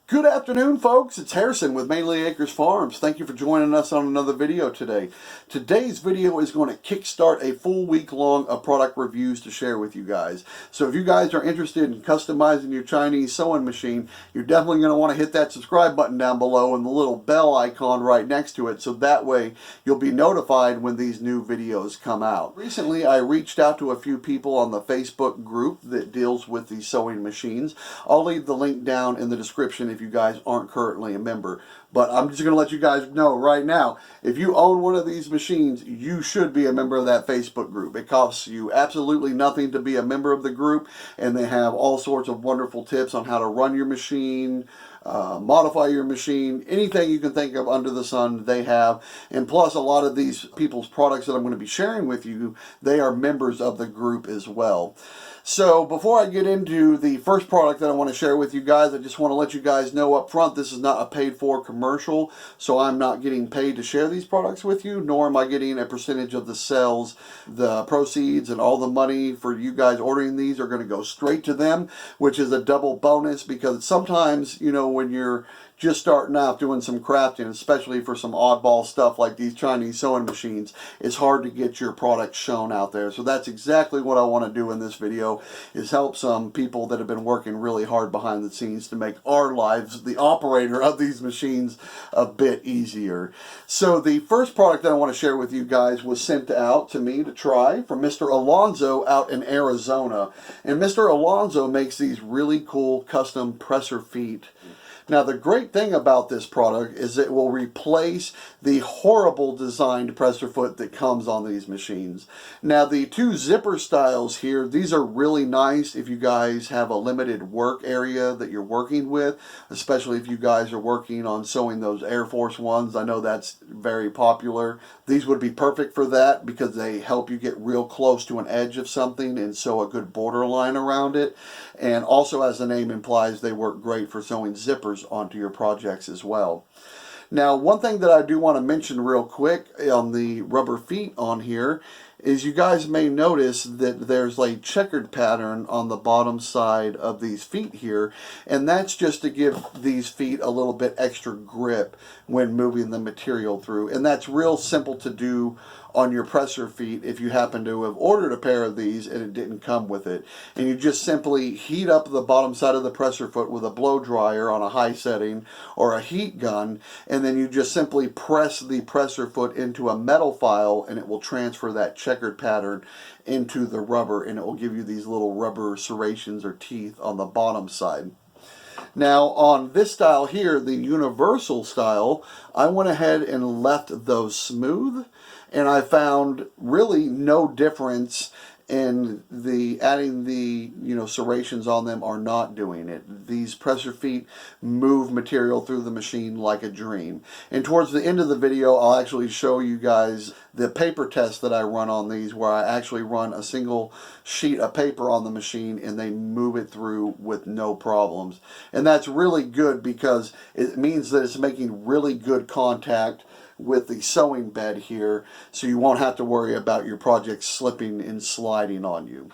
Good afternoon, folks. It's Harrison with Mainely Acres Farms. Thank you for joining us on another video today. Today's video is going to kickstart a full week long of product reviews to share with you guys. So if you guys are interested in customizing your Chinese sewing machine, you're definitely going to want to hit that subscribe button down below and the little bell icon right next to it, so that way you'll be notified when these new videos come out. Recently, I reached out to a few people on the Facebook group that deals with these sewing machines. I'll leave the link down in the description if you guys aren't currently a member. But I'm just going to let you guys know right now, if you own one of these machines, you should be a member of that Facebook group. It costs you absolutely nothing to be a member of the group, and they have all sorts of wonderful tips on how to run your machine, modify your machine, anything you can think of under the sun they have. And plus, a lot of these people's products that I'm going to be sharing with you, they are members of the group as well. So before I get into the first product that I want to share with you guys, I just want to let you guys know up front, this is not a paid for commercial, so I'm not getting paid to share these products with you, nor am I getting a percentage of the sales. The proceeds and all the money for you guys ordering these are going to go straight to them, which is a double bonus, because sometimes, you know, when you're just starting out doing some crafting, especially for some oddball stuff like these Chinese sewing machines, it's hard to get your product shown out there. So that's exactly what I want to do in this video, is help some people that have been working really hard behind the scenes to make our lives, the operator of these machines, a bit easier. So the first product that I want to share with you guys was sent out to me to try from Mr. Alonzo out in Arizona. And Mr. Alonzo makes these really cool custom presser feet. Now, the great thing about this product is it will replace the horrible designed presser foot that comes on these machines. Now, the two zipper styles here, these are really nice if you guys have a limited work area that you're working with, especially if you guys are working on sewing those Air Force Ones. I know that's very popular. These would be perfect for that because they help you get real close to an edge of something and sew a good border line around it. And also, as the name implies, they work great for sewing zippers onto your projects as well. Now, one thing that I do want to mention real quick on the rubber feet on here is you guys may notice that there's a checkered pattern on the bottom side of these feet here, and that's just to give these feet a little bit extra grip when moving the material through. And that's real simple to do on your presser feet if you happen to have ordered a pair of these and it didn't come with it. And you just simply heat up the bottom side of the presser foot with a blow dryer on a high setting or a heat gun, and then you just simply press the presser foot into a metal file, and it will transfer that checkered pattern into the rubber, and it will give you these little rubber serrations or teeth on the bottom side. Now, on this style here, the universal style, I went ahead and left those smooth, and I found really no difference in the adding the serrations on them or not doing it. These presser feet move material through the machine like a dream. And towards the end of the video, I'll actually show you guys the paper test that I run on these, where I actually run a single sheet of paper on the machine and they move it through with no problems. And that's really good because it means that it's making really good contact with the sewing bed here, so you won't have to worry about your project slipping and sliding on you.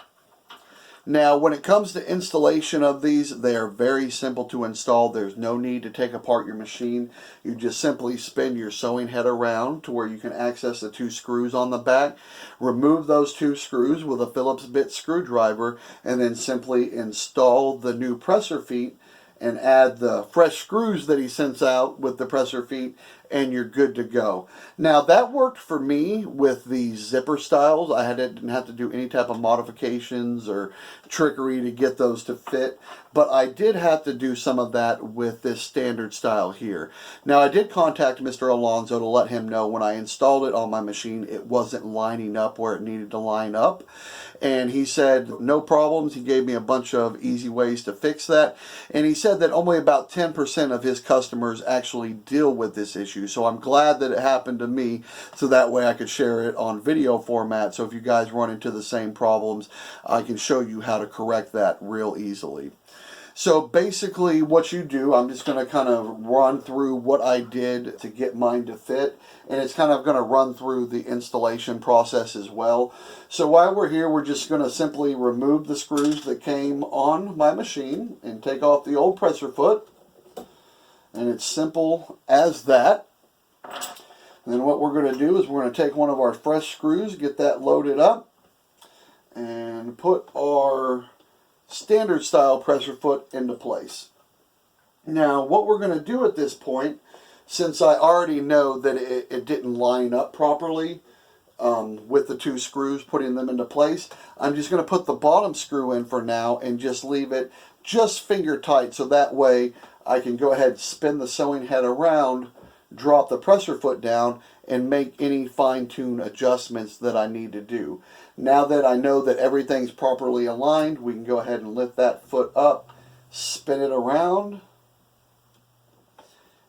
Now, when it comes to installation of these, they are very simple to install. There's no need to take apart your machine. You just simply spin your sewing head around to where you can access the two screws on the back. Remove those two screws with a Phillips bit screwdriver, and then simply install the new presser feet and add the fresh screws that he sends out with the presser feet, and you're good to go. Now, that worked for me with the zipper styles. I didn't have to do any type of modifications or trickery to get those to fit, but I did have to do some of that with this standard style here. Now, I did contact Mr. Alonzo to let him know when I installed it on my machine, it wasn't lining up where it needed to line up. And he said, no problems. He gave me a bunch of easy ways to fix that. And he said that only about 10% of his customers actually deal with this issue. So I'm glad that it happened to me, so that way I could share it on video format. So if you guys run into the same problems, I can show you how to correct that real easily. So basically what you do, I'm just going to kind of run through what I did to get mine to fit, and it's kind of going to run through the installation process as well. So while we're here, we're just going to simply remove the screws that came on my machine and take off the old presser foot. And it's simple as that. And then what we're going to do is we're going to take one of our fresh screws, get that loaded up, and put our standard style pressure foot into place. Now what we're going to do at this point, since I already know that it didn't line up properly with the two screws, putting them into place, I'm just going to put the bottom screw in for now and just leave it just finger tight, so that way I can go ahead and spin the sewing head around, drop the pressure foot down, and make any fine-tune adjustments that I need to do. Now that I know that everything's properly aligned, we can go ahead and lift that foot up, spin it around,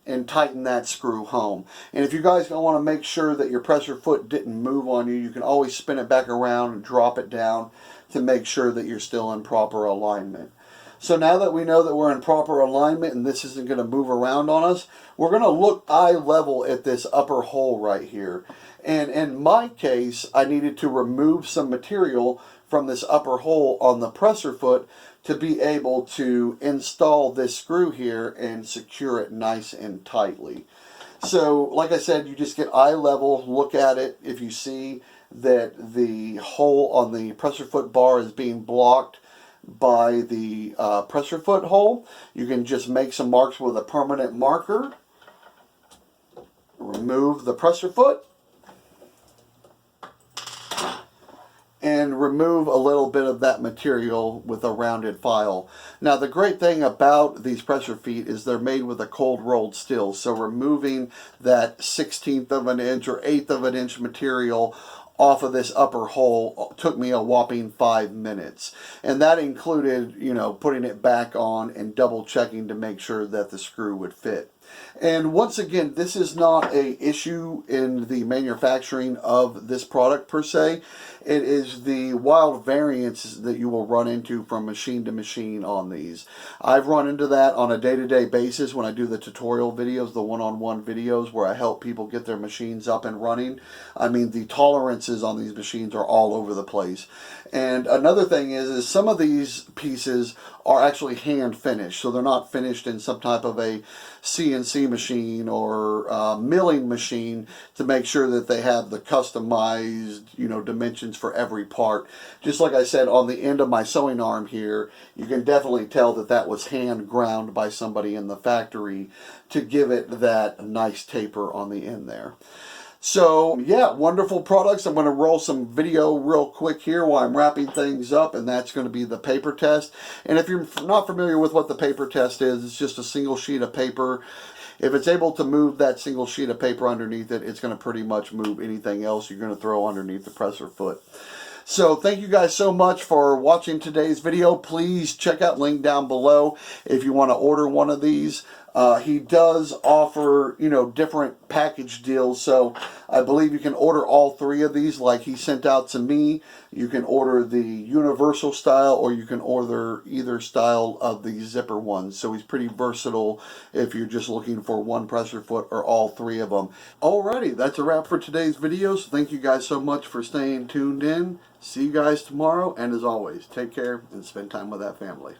and tighten that screw home. And if you guys don't want to make sure that your pressure foot didn't move on you, you can always spin it back around and drop it down to make sure that you're still in proper alignment. So now that we know that we're in proper alignment and this isn't going to move around on us, we're going to look eye level at this upper hole right here. And in my case, I needed to remove some material from this upper hole on the pressure foot to be able to install this screw here and secure it nice and tightly. So like I said, you just get eye level, look at it. If you see that the hole on the pressure foot bar is being blocked by the pressure foot hole, you can just make some marks with a permanent marker, remove the pressure foot, and remove a little bit of that material with a rounded file. Now the great thing about these pressure feet is they're made with a cold rolled steel, so removing that 1/16 of an inch or 1/8 of an inch material off of this upper hole took me a whopping 5 minutes. And that included, you know, putting it back on and double checking to make sure that the screw would fit. And once again, this is not an issue in the manufacturing of this product per se. It is the wild variances that you will run into from machine to machine on these. I've run into that on a day-to-day basis when I do the tutorial videos, the one-on-one videos where I help people get their machines up and running. I mean, the tolerances on these machines are all over the place. And another thing is some of these pieces are actually hand finished, so they're not finished in some type of a CNC machine or milling machine to make sure that they have the customized, you know, dimensions for every part. Just like I said, on the end of my sewing arm here, you can definitely tell that that was hand ground by somebody in the factory to give it that nice taper on the end there. So yeah, wonderful products. I'm going to roll some video real quick here while I'm wrapping things up, and that's going to be the paper test. And if you're not familiar with what the paper test is, it's just a single sheet of paper. If it's able to move that single sheet of paper underneath it, it's going to pretty much move anything else you're going to throw underneath the presser foot. So thank you guys so much for watching today's video. Please check out link down below if you want to order one of these. He does offer, you know, different package deals, so I believe you can order all 3 of these like he sent out to me. You can order the universal style, or you can order either style of the zipper ones. So he's pretty versatile if you're just looking for one pressure foot or all 3 of them. Alrighty, that's a wrap for today's video. So thank you guys so much for staying tuned in. See you guys tomorrow, and as always, take care and spend time with that family.